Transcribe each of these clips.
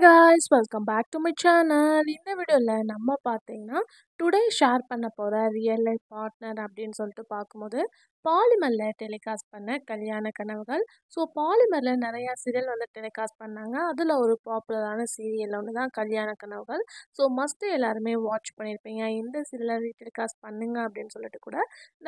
guys, welcome back to my channel. இந்த வீடியோல நம்ம பார்த்தீங்கன்னா டுடே ஷேர் பண்ண போற ரியல் லைஃப் பார்ட்னர் அப்படின்னு சொல்லிட்டு பார்க்கும்போது பாலிமர்ல டெலிகாஸ்ட் பண்ண கல்யாண கனவுகள். ஸோ பாலிமர்ல நிறைய சீரியல் வந்து டெலிகாஸ்ட் பண்ணாங்க. அதில் ஒரு பாப்புலரான சீரியல் ஒன்று தான் கல்யாண கனவுகள். ஸோ மஸ்ட் எல்லாருமே வாட்ச் பண்ணியிருப்பீங்க. இந்த சீரியலை டெலிகாஸ்ட் பண்ணுங்க அப்படின்னு சொல்லிட்டு கூட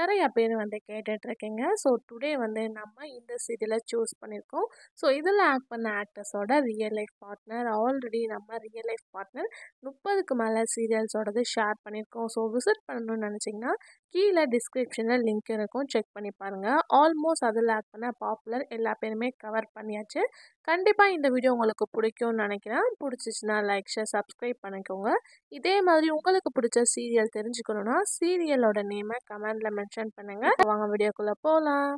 நிறைய பேர் வந்து கேட்டுட்ருக்கீங்க. ஸோ டுடே வந்து நம்ம இந்த சீரியலை சூஸ் பண்ணியிருக்கோம். ஸோ இதில் ஆக்ட் பண்ண ஆக்டர்ஸோட ரியல் லைஃப் பார்ட்னர் ஆல்ரெடி நம்ம ரியல் லைஃப் பார்ட்னர் 30க்கு மேலே சீரியல்ஸோடது ஷேர் பண்ணியிருக்கோம். ஸோ விசிட் பண்ணணும்னு நினச்சிங்கன்னா கீழே டிஸ்கிரிப்ஷனில் லிங்க் இருக்கும், செக் பண்ணி பாருங்கள். ஆல்மோஸ்ட் அதில் ஆக்ட் பண்ண பாப்புலர் எல்லா பேருமே கவர் பண்ணியாச்சு. கண்டிப்பாக இந்த வீடியோ உங்களுக்கு பிடிக்கும்னு நினைக்கிறேன். பிடிச்சிச்சுன்னா லைக், ஷேர், சப்ஸ்கிரைப் பண்ணிக்கோங்க. இதே மாதிரி உங்களுக்கு பிடிச்ச சீரியல் தெரிஞ்சுக்கணுன்னா சீரியலோட நேமை கமெண்டில் மென்ஷன் பண்ணுங்கள். வாங்க வீடியோக்குள்ளே போகலாம்.